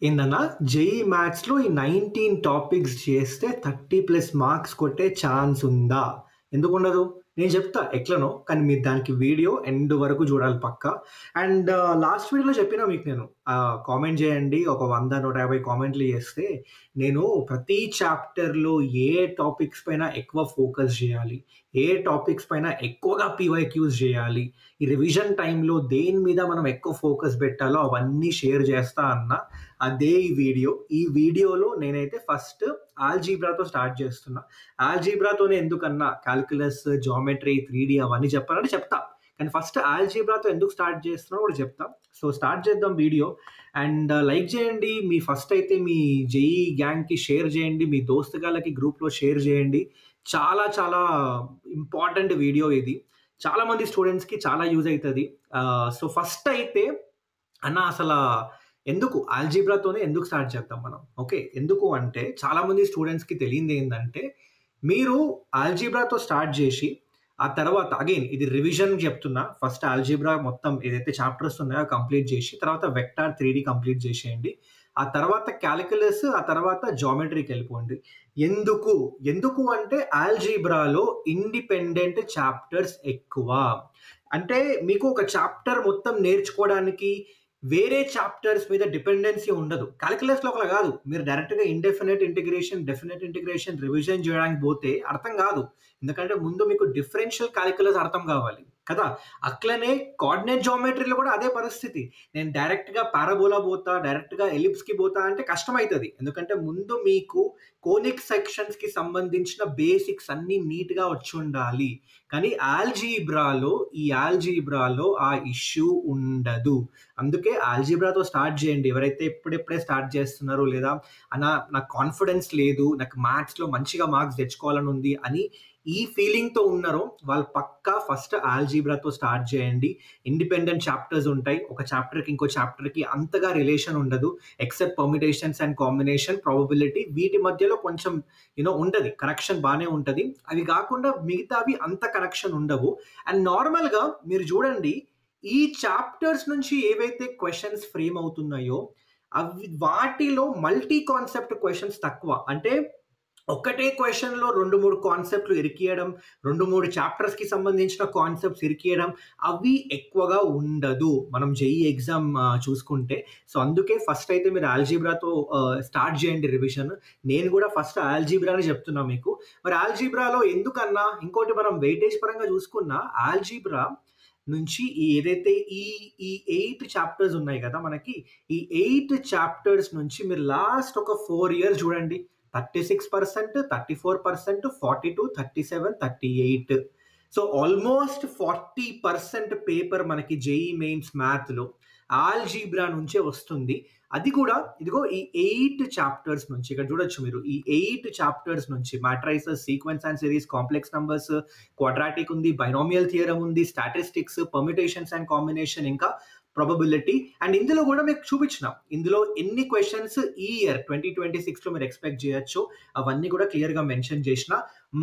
ఏందన్నా జేఈ మ్యాథ్స్‌లో ఈ 19 టాపిక్స్ చేస్తే 30+ మార్క్స్ కొట్టే ఛాన్స్ ఉందా? ఎందుకుండదు? నేను చెప్తా ఎట్లనో. కానీ మీరు దానికి వీడియో ఎండ్ వరకు చూడాలి పక్కా. అండ్ లాస్ట్ వీడియోలో చెప్పినా మీకు నేను కామెంట్ చేయండి. ఒక 100, 150 కామెంట్లు చేస్తే నేను ప్రతి చాప్టర్‌లో ఏ టాపిక్స్ పైన ఎక్కువ ఫోకస్ చేయాలి, ఏ టాపిక్స్ పైన ఎక్కువగా పీవైక్యూస్ చేయాలి, ఈ రివిజన్ టైంలో దేని మీద మనం ఎక్కువ ఫోకస్ పెట్టాలో అవన్నీ షేర్ చేస్తా అన్నా. అదే ఈ వీడియో. ఈ వీడియోలో నేనైతే ఫస్ట్ ఆల్జీబ్రాతో స్టార్ట్ చేస్తున్నా. ఆల్జీబ్రాతోనే ఎందుకన్నా కాలిక్యులస్, జామెట్రీ, 3D అవన్నీ చెప్పాలంటే చెప్తా. కానీ ఫస్ట్ ఆల్జీబ్రాతో ఎందుకు స్టార్ట్ చేస్తున్నానో కూడా చెప్తా. సో స్టార్ట్ చేద్దాం వీడియో. అండ్ లైక్ చేయండి. మీ ఫస్ట్ అయితే మీ జేఈ గ్యాంగ్‌కి షేర్ చేయండి. మీ దోస్తుగాళ్ళకి గ్రూప్‌లో షేర్ చేయండి. చాలా చాలా ఇంపార్టెంట్ వీడియో ఇది. చాలా మంది స్టూడెంట్స్‌కి చాలా యూజ్ అయితది. సో ఫస్ట్ అయితే అన్న అసలా ఎందుకు ఆల్జీబ్రాతోనే ఎందుకు స్టార్ట్ చేద్దాం మనం? ఓకే. ఎందుకు అంటే చాలా మంది స్టూడెంట్స్‌కి తెలియనిదేందంటే, మీరు ఆల్జీబ్రాతో స్టార్ట్ చేసి, ఆ తర్వాత అగైన్ ఇది రివిజన్ చెప్తున్నా. ఫస్ట్ ఆల్జీబ్రా మొత్తం ఏదైతే చాప్టర్స్ ఉన్నాయో కంప్లీట్ చేసి, తర్వాత వెక్టార్ 3D కంప్లీట్ చేసేయండి. ఆ తర్వాత కాలిక్యులస్, ఆ తర్వాత జామెట్రీకెళ్ళిపోండి. ఎందుకు? ఎందుకు అంటే ఆల్జీబ్రాలో ఇండిపెండెంట్ చాప్టర్స్ ఎక్కువ. అంటే మీకు ఒక చాప్టర్ మొత్తం నేర్చుకోవడానికి వేరే చాప్టర్స్ మీద డిపెండెన్సీ ఉండదు. కాలిక్యులస్‌లో అట్లా కాదు. మీరు డైరెక్ట్‌గా indefinite integration, definite integration revision చేయడానికి పోతే అర్థం కాదు. ఎందుకంటే ముందు మీకు డిఫరెన్షియల్ కాలిక్యులస్ అర్థం కావాలి కదా! అట్లనే కోఆర్డినేట్ జియోమెట్రీలో కూడా అదే పరిస్థితి. నేను డైరెక్ట్‌గా పారాబోలా పోతా, డైరెక్ట్‌గా ఎలిప్స్‌కి పోతా అంటే కష్టమైతది. ఎందుకంటే ముందు మీకు కోనిక్ సెక్షన్స్‌కి సంబంధించిన బేసిక్స్ అన్నీ నీట్‌గా వచ్చుండాలి. కానీ ఆల్జీబ్రాలో ఆ ఇష్యూ ఉండదు. అందుకే ఆల్జీబ్రాతో స్టార్ట్ చేయండి. ఎవరైతే ఇప్పుడిప్పుడే స్టార్ట్ చేస్తున్నారో లేదా నాకు కాన్ఫిడెన్స్ లేదు, నాకు మ్యాథ్స్‌లో మంచిగా మార్క్స్ తెచ్చుకోవాలని ఉంది అని ఈ ఫీలింగ్‌తో ఉన్నారో వాళ్ళు పక్కా ఫస్ట్ ఆల్జీబ్రాతో స్టార్ట్ చేయండి. ఇండిపెండెంట్ చాప్టర్స్ ఉంటాయి. ఒక చాప్టర్‌కి ఇంకో చాప్టర్‌కి అంతగా రిలేషన్ ఉండదు. Except permutations and combination, probability వీటి మధ్యలో కొంచెం ఉంటది. కనెక్షన్ బానే ఉంటది. అవి కాకుండా మిగతావి అంత కనెక్షన్ ఉండవు. అండ్ నార్మల్‌గా మీరు చూడండి ఈ చాప్టర్స్ నుంచి ఏవైతే క్వెషన్స్ ఫ్రేమ్ అవుతున్నాయో వాటిలో మల్టీ కాన్సెప్ట్ క్వెషన్స్ తక్కువ. అంటే ఒకటే క్వెషన్‌లో 2, 3 కాన్సెప్ట్‌లు ఇరికియడం, 2, 3 చాప్టర్స్‌కి సంబంధించిన కాన్సెప్ట్స్ ఇరికియడం అవి ఎక్కువగా ఉండదు. మనం జేఈ ఎగ్జామ్ చూసుకుంటే. సో, అందుకే ఫస్ట్ అయితే మీరు ఆల్జీబ్రాతో స్టార్ట్ చేయండి రివిజన్. నేను కూడా ఫస్ట్ ఆల్జీబ్రానే చెప్తున్నా మీకు. మరి ఆల్జీబ్రాలో ఎందుకన్నా ఇంకోటి మనం వెయిటేజ్ పరంగా చూసుకున్నా ఆల్జీబ్రా నుంచి ఏదైతే ఈ ఈ 8 చాప్టర్స్ ఉన్నాయి కదా మనకి. ఈ 8 చాప్టర్స్ నుంచి మీరు లాస్ట్ ఒక 4 ఇయర్స్ చూడండి. 36%, 34%, 42, 37, 38. సో ఆల్మోస్ట్ 40% పేపర్ మనకి జేఈ మెయిన్స్ మ్యాథ్‌లో ఆల్జీబ్రా నుంచే వస్తుంది. అది కూడా ఇదిగో ఈ 8 చాప్టర్స్ నుంచి ఇక్కడ చూడొచ్చు మీరు. ఈ 8 చాప్టర్స్ నుంచి matrices, sequence and series, complex numbers, quadratic ఉంది, బైనామియల్ థియరమ్ ఉంది, స్టాటిస్టిక్స్, పర్మిటేషన్స్ అండ్ కాంబినేషన్, ఇంకా ప్రాబబిలిటీ. అండ్ ఇందులో కూడా మీకు చూపించిన ఇందులో ఎన్ని క్వశ్చన్స్ ఈ ఇయర్ 2026లో మీరు ఎక్స్పెక్ట్ చేయొచ్చు అవన్నీ కూడా క్లియర్ గా మెన్షన్ చేసిన.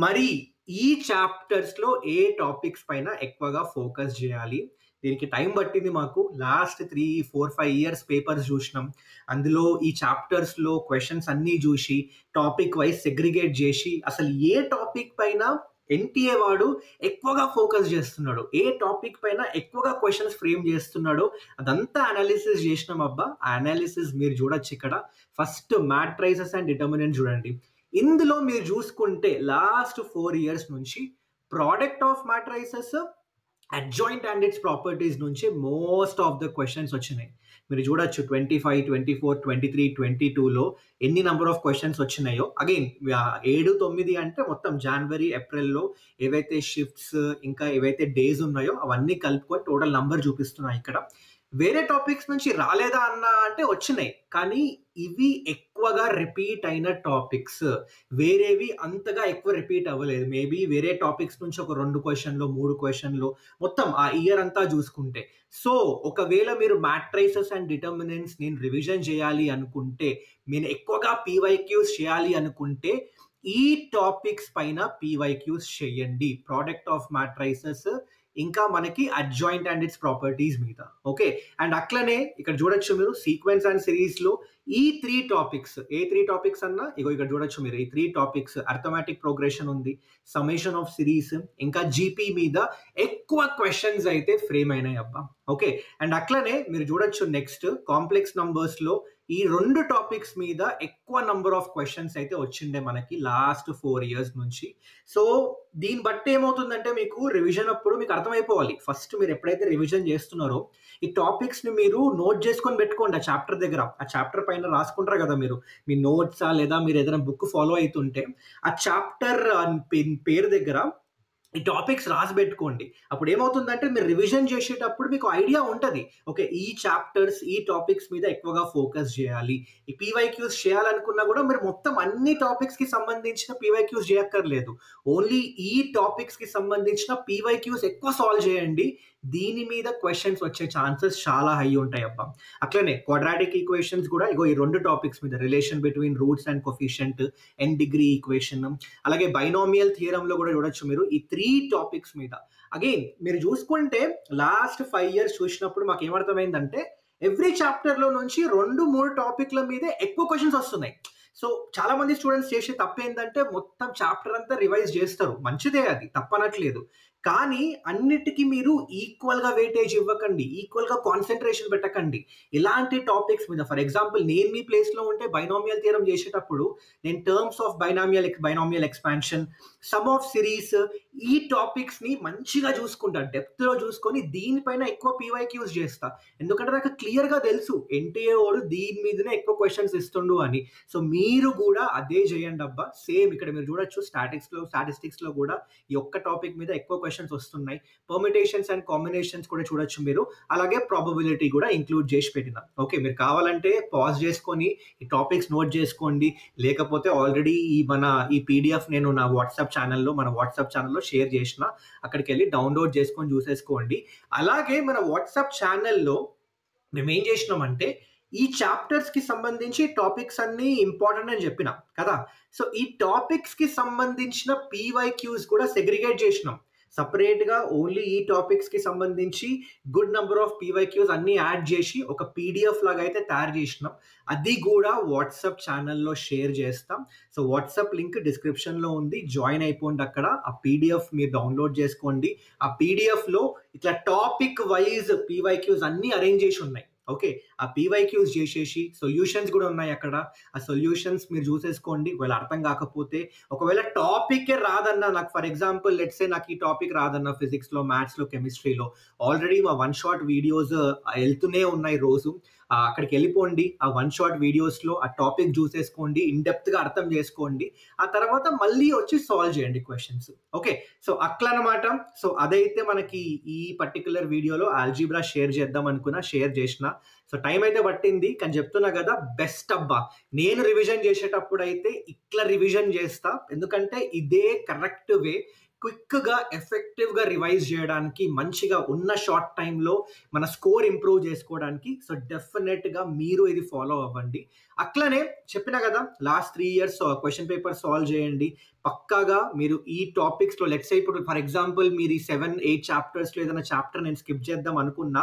మరి ఈ చాప్టర్స్ లో ఏ టాపిక్స్ పైన ఎక్కువగా ఫోకస్ చేయాలి, దీనికి టైం పట్టింది మాకు. లాస్ట్ 3, 4, 5 ఇయర్స్ పేపర్స్ చూసినాం. అందులో ఈ చాప్టర్స్ లో క్వశ్చన్స్ అన్ని చూసి టాపిక్ వైజ్ సెగ్రిగేట్ చేసి అసలు ఏ టాపిక్ పైన ఎన్టీఏ వాడు ఎక్కువగా ఫోకస్ చేస్తున్నాడు, ఏ టాపిక్ పైన ఎక్కువగా క్వశ్చన్స్ ఫ్రేమ్ చేస్తున్నాడో అదంతా అనాలిసిస్ చేసినాం అబ్బా. ఆ అనాలిసిస్ మీరు చూడొచ్చు ఇక్కడ. ఫస్ట్ మ్యాట్రైసెస్ అండ్ డిటర్మినెంట్ చూడండి. ఇందులో మీరు చూసుకుంటే లాస్ట్ 4 ఇయర్స్ నుంచి product of matrices, adjoint and its properties నుంచి మోస్ట్ ఆఫ్ ద క్వశ్చన్స్ వచ్చినాయి. మీరు చూడొచ్చు 25, 24, 23, 22లో ఎన్ని నెంబర్ ఆఫ్ క్వశ్చన్స్ వచ్చినాయో. అగైన్ 7, 9 అంటే మొత్తం జనవరి, ఏప్రిల్లో ఏవైతే షిఫ్ట్స్ ఇంకా ఏవైతే డేస్ ఉన్నాయో అవన్నీ కలుపుకొని టోటల్ నంబర్ చూపిస్తున్నాయి ఇక్కడ. వేరే టాపిక్స్ నుంచి రాలేదా అన్న అంటే వచ్చినాయి, కానీ ఇవి ఎక్కువగా రిపీట్ అయిన టాపిక్స్. వేరేవి అంతగా ఎక్కువ రిపీట్ అవ్వలేదు. మేబీ వేరే టాపిక్స్ నుంచి ఒక 2 క్వశ్చన్లు, 3 క్వశ్చన్లు మొత్తం ఆ ఇయర్ అంతా చూసుకుంటే. సో ఒకవేళ మీరు మ్యాట్రైసెస్ అండ్ డిటర్మినెంట్స్ నేను రివిజన్ చేయాలి అనుకుంటే, నేను ఎక్కువగా పీవైక్యూస్ చేయాలి అనుకుంటే ఈ టాపిక్స్ పైన పీవైక్యూస్ చేయండి. ప్రోడక్ట్ ఆఫ్ మ్యాట్రైసెస్ ఇంకా మనకి అడ్జాయింట్ అండ్ ఇట్స్ ప్రాపర్టీస్ మీద. ఓకే, అండ్ అట్లనే ఇక్కడ చూడొచ్చు మీరు సీక్వెన్స్ అండ్ సిరీస్ లో ఈ 3 టాపిక్స్, ఏ 3 టాపిక్స్ అన్నా ఇగో ఇక్కడ చూడొచ్చు మీరు. ఈ 3 టాపిక్స్ అర్థమెటిక్ ప్రోగ్రెషన్ ఉంది, సమ్మేషన్ ఆఫ్ సిరీస్, ఇంకా జీపీ మీద ఎక్కువ క్వశ్చన్స్ అయితే ఫ్రేమ్ అయినాయి అబ్బా. ఓకే, అండ్ అట్లనే మీరు చూడొచ్చు నెక్స్ట్ కాంప్లెక్స్ నంబర్స్ లో ఈ 2 టాపిక్స్ మీద ఎక్కువ నంబర్ ఆఫ్ క్వశ్చన్స్ అయితే వచ్చిండే మనకి లాస్ట్ 4 years నుంచి. సో దీన్ని బట్టి ఏమవుతుందంటే మీకు రివిజన్ అప్పుడు మీకు అర్థమైపోవాలి. ఫస్ట్ మీరు ఎప్పుడైతే రివిజన్ చేస్తున్నారో ఈ టాపిక్స్ ని మీరు నోట్ చేసుకొని పెట్టుకోండి. ఆ చాప్టర్ దగ్గర, ఆ చాప్టర్ పైన రాసుకుంటారు కదా మీరు మీ నోట్సా, లేదా మీరు ఏదైనా బుక్ ఫాలో అవుతుంటే ఆ చాప్టర్ పేరు దగ్గర ఈ టాపిక్స్ రాసి పెట్టుకోండి. అప్పుడు ఏమవుతుందంటే మీరు రివిజన్ చేసేటప్పుడు మీకు ఐడియా ఉంటుంది. ఓకే, ఈ చాప్టర్స్ ఈ టాపిక్స్ మీద ఎక్కువగా ఫోకస్ చేయాలి. ఈ పీవైక్యూస్ చేయాలనుకున్నా కూడా మీరు మొత్తం అన్ని టాపిక్స్ కి సంబంధించిన పీవైక్యూస్ చేయక్కర్లేదు. ఓన్లీ ఈ టాపిక్స్ కి సంబంధించిన పీవైక్యూస్ ఎక్కువ సాల్వ్ చేయండి. దీని మీద క్వశ్చన్స్ వచ్చే ఛాన్సెస్ చాలా హై ఉంటాయి అబ్బా. అట్లనే క్వాడ్రాటిక్ ఈక్వేషన్స్ కూడా ఇగో ఈ 2 టాపిక్స్ మీద, relation between roots and coefficient, n degree equation, అలాగే బైనామియల్ థియరం లో కూడా చూడొచ్చు మీరు ఈ 3 టాపిక్స్ మీద. అగైన్ మీరు చూసుకుంటే లాస్ట్ 5 years చూసినప్పుడు మాకు ఏమర్థమైందంటే ఎవ్రీ చాప్టర్ లో నుంచి 2-3 టాపిక్ల మీద ఎక్కువ క్వశ్చన్స్ వస్తున్నాయి. సో చాలా మంది స్టూడెంట్స్ చేసే తప్పు ఏంటంటే మొత్తం చాప్టర్ అంతా రివైజ్ చేస్తారు, మంచిదే, అది తప్పనట్లేదు. కానీ అన్నిటికీ మీరు ఈక్వల్ గా వెయిటేజ్ ఇవ్వకండి, ఈక్వల్ గా కాన్సన్ట్రేషన్ పెట్టకండి ఇలాంటి టాపిక్స్ మీద. ఫర్ ఎగ్జాంపుల్ నేను మీ ప్లేస్ లో ఉంటే బైనామియల్ థియరం చేసేటప్పుడు నేను terms of binomial expansion, some of series, ఈ టాపిక్స్ ని మంచిగా చూసుకుంటా, డెప్త్ లో చూసుకొని దీనిపైన ఎక్కువ పీవైక్యూస్ చేస్తా. ఎందుకంటే నాకు క్లియర్ గా తెలుసు ఎన్టీఏ వాడు దీని మీదనే ఎక్కువ క్వశ్చన్స్ ఇస్తుండు అని. సో మీరు కూడా అదే చేయండి అబ్బా. సేమ్ ఇక్కడ మీరు చూడొచ్చు స్టాటిస్టిక్స్ లో కూడా ఈ ఒక్క టాపిక్ మీద ఎక్కువ క్వశ్చన్స్ వస్తున్నాయి. పర్మిటేషన్స్ అండ్ కాంబినేషన్స్ కూడా చూడొచ్చు మీరు, అలాగే ప్రాబబిలిటీ కూడా ఇంక్లూడ్ చేసి పెట్టిన. ఓకే, మీరు కావాలంటే పాజ్ చేసుకొని ఈ టాపిక్స్ నోట్ చేసుకోండి, లేకపోతే ఆల్రెడీ ఈ పీడిఎఫ్ నేను నా మన వాట్సాప్ ఛానల్లో షేర్ చేసిన, అక్కడికి వెళ్ళి డౌన్లోడ్ చేసుకొని చూసేసుకోండి. అలాగే మన వాట్సాప్ ఛానల్లో మేము ఏం చేసినామంటే ఈ చాప్టర్స్ కి సంబంధించి టాపిక్స్ అన్ని ఇంపార్టెంట్ అని చెప్పిన కదా. సో ఈ టాపిక్స్ కి సంబంధించిన పీవైక్యూస్ కూడా సెగ్రిగేట్ చేసినాం సపరేట్ గా. ఓన్లీ ఈ టాపిక్స్ కి సంబంధించి గుడ్ నంబర్ ఆఫ్ పీవైక్యూస్ అన్ని యాడ్ చేసి ఒక పీడిఎఫ్ లాగా అయితే తయారు చేసినాం. అది కూడా వాట్సాప్ ఛానల్లో షేర్ చేస్తాం. సో వాట్సాప్ లింక్ డిస్క్రిప్షన్ లో ఉంది, జాయిన్ అయిపోండి. అక్కడ ఆ పీడిఎఫ్ మీరు డౌన్లోడ్ చేసుకోండి. ఆ పీడిఎఫ్ లో ఇట్లా టాపిక్ వైజ్ పీవైక్యూస్ అన్ని అరేంజ్ చేసి ఉన్నాయి. ఓకే, ఆ పీవైక్యూస్ చేసేసి సొల్యూషన్స్ కూడా ఉన్నాయి అక్కడ. ఆ సొల్యూషన్స్ మీరు చూసేసుకోండి. ఒకవేళ అర్థం కాకపోతే, ఒకవేళ టాపిక్ రాదన్నా, నాకు ఫర్ ఎగ్జాంపుల్ లెట్స్ సే నాకు ఈ టాపిక్ రాదన్నా ఫిజిక్స్ లో, మ్యాథ్స్ లో, కెమిస్ట్రీలో, ఆల్రెడీ మా 1 shot వీడియోస్ వెళ్తూనే ఉన్నాయి రోజు. అక్కడికి వెళ్ళిపోండి. ఆ 1 shot వీడియోస్ లో ఆ టాపిక్ చూసేసుకోండి, ఇన్ డెప్త్ గా అర్థం చేసుకోండి. ఆ తర్వాత మళ్ళీ వచ్చి సాల్వ్ చేయండి క్వశ్చన్స్. ఓకే, సో అట్లా అనమాట. సో అదైతే మనకి ఈ పర్టికులర్ వీడియోలో ఆల్జీబ్రా షేర్ చేద్దాం అనుకున్నా, షేర్ చేసిన. సో టైం అయితే పట్టింది, కానీ చెప్తున్నా కదా బెస్ట్ అబ్బా. నేను రివిజన్ చేసేటప్పుడు అయితే ఇట్లా రివిజన్ చేస్తా, ఎందుకంటే ఇదే కరెక్ట్ వే. క్విక్ గా ఎఫెక్టివ్ గా రివైజ్ చేయడానికి, మంచిగా ఉన్న షార్ట్ టైంలో మన స్కోర్ ఇంప్రూవ్ చేసుకోవడానికి. సో డెఫినెట్ గా మీరు ఇది ఫాలో అవ్వండి. అట్లనే చెప్పినా కదా last 3 years question paper solve చేయండి. పక్కాగా మీరు ఈ టాపిక్స్ లో లెట్స్ ఇప్పుడు ఫర్ ఎగ్జాంపుల్ మీరు ఈ 7-8 చాప్టర్స్ లో ఏదైనా చాప్టర్ నేను స్కిప్ చేద్దాం అనుకున్నా,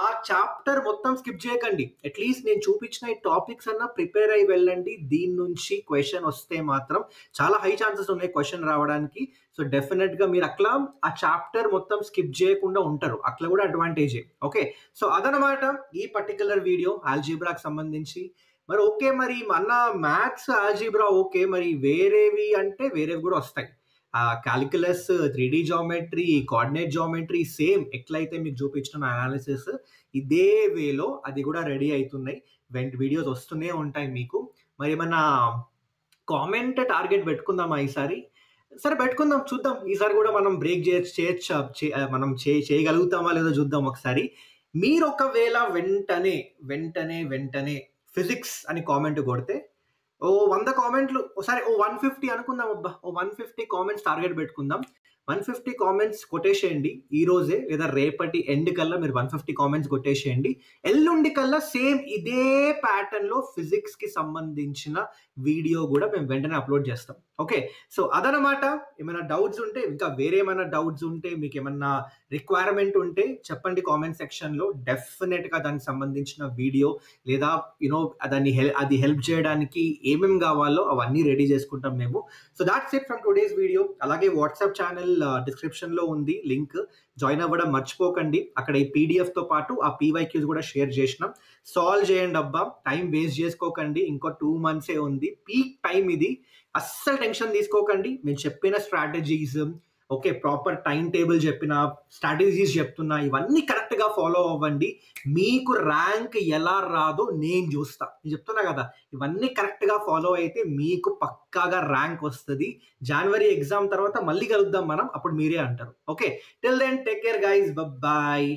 ఆ చాప్టర్ మొత్తం స్కిప్ చేయకండి. అట్లీస్ట్ నేను చూపించిన ఈ టాపిక్స్ అన్నా ప్రిపేర్ అయ్యి వెళ్ళండి. దీని నుంచి క్వశ్చన్ వస్తే మాత్రం చాలా హై ఛాన్సెస్ ఉన్నాయి క్వశ్చన్ రావడానికి. సో డెఫినెట్ గా మీరు అట్లా ఆ చాప్టర్ మొత్తం స్కిప్ చేయకుండా ఉంటారు, అట్లా కూడా అడ్వాంటేజే. ఓకే, సో అదనమాట ఈ పర్టికులర్ వీడియో ఆల్జీబ్రాకి సంబంధించి. మరి ఓకే, మరి మన మ్యాథ్స్ ఆల్జీబ్రా ఓకే, మరి వేరేవి అంటే వేరేవి కూడా వస్తాయి. Calculus, 3D geometry, coordinate geometry, same ఎట్లయితే మీకు చూపించిన అనాలిసిస్ ఇదే వేలో అది కూడా రెడీ అవుతున్నాయి. వీడియోస్ వస్తూనే ఉంటాయి మీకు. మరి ఏమన్నా కామెంట్ టార్గెట్ పెట్టుకుందామా ఈసారి? సరే పెట్టుకుందాం, చూద్దాం. ఈసారి కూడా మనం బ్రేక్ మనం చేయగలుగుతామా లేదో చూద్దాం ఒకసారి. మీరు ఒకవేళ వెంటనే ఫిజిక్స్ అని కామెంట్ కొడితే 100 కామెంట్లు, ఒకసారి 150 అనుకుందాం అబ్బా, 150 కామెంట్స్ టార్గెట్ పెట్టుకుందాం. 150 కామెంట్స్ కొట్టేసేయండి ఈ రోజే, లేదా రేపటి ఎండ్ కల్లా మీరు 150 కామెంట్స్ కొట్టేసేయండి. ఎల్లుండి కల్లా సేమ్ ఇదే ప్యాటర్న్ లో ఫిజిక్స్ కి సంబంధించిన వీడియో కూడా మేము వెంటనే అప్లోడ్ చేస్తాం. ఓకే, సో అదనమాట. ఏమైనా డౌట్స్ ఉంటే, ఇంకా వేరే ఏమైనా డౌట్స్ ఉంటే, మీకు ఏమన్నా రిక్వైర్మెంట్ ఉంటే చెప్పండి కామెంట్ సెక్షన్ లో. డెఫినెట్ గా దానికి సంబంధించిన వీడియో లేదా అది హెల్ప్ చేయడానికి ఏమేమి కావాలో అవన్నీ రెడీ చేసుకుంటాం మేము. So that's it from today's video. అలాగే వాట్సాప్ ఛానల్ డిస్క్రిప్షన్ లో ఉంది లింక్, జాయిన్ అవ్వడం మర్చిపోకండి. అక్కడ ఈ పీడిఎఫ్ తో పాటు ఆ పీవైక్యూస్ కూడా షేర్ చేసినాం. సాల్వ్ చేయండి అబ్బా, టైం వేస్ట్ చేసుకోకండి. ఇంకో 2 months ఉంది, పీక్ టైం ఇది. అస్సలు టెన్షన్ తీసుకోకండి. మేము చెప్పిన strategies, okay, proper time table చెప్పిన స్ట్రాటజీస్ చెప్తున్నా, ఇవన్నీ కరెక్ట్ గా ఫాలో అవ్వండి. మీకు ర్యాంక్ ఎలా రాదో నేను చూస్తా. నేను చెప్తున్నా కదా, ఇవన్నీ కరెక్ట్ గా ఫాలో అయితే మీకు పక్కాగా ర్యాంక్ వస్తుంది. జనవరి ఎగ్జామ్ తర్వాత మళ్ళీ కలుద్దాం మనం, అప్పుడు మీరే అంటారు. Okay, till then take care guys, bye.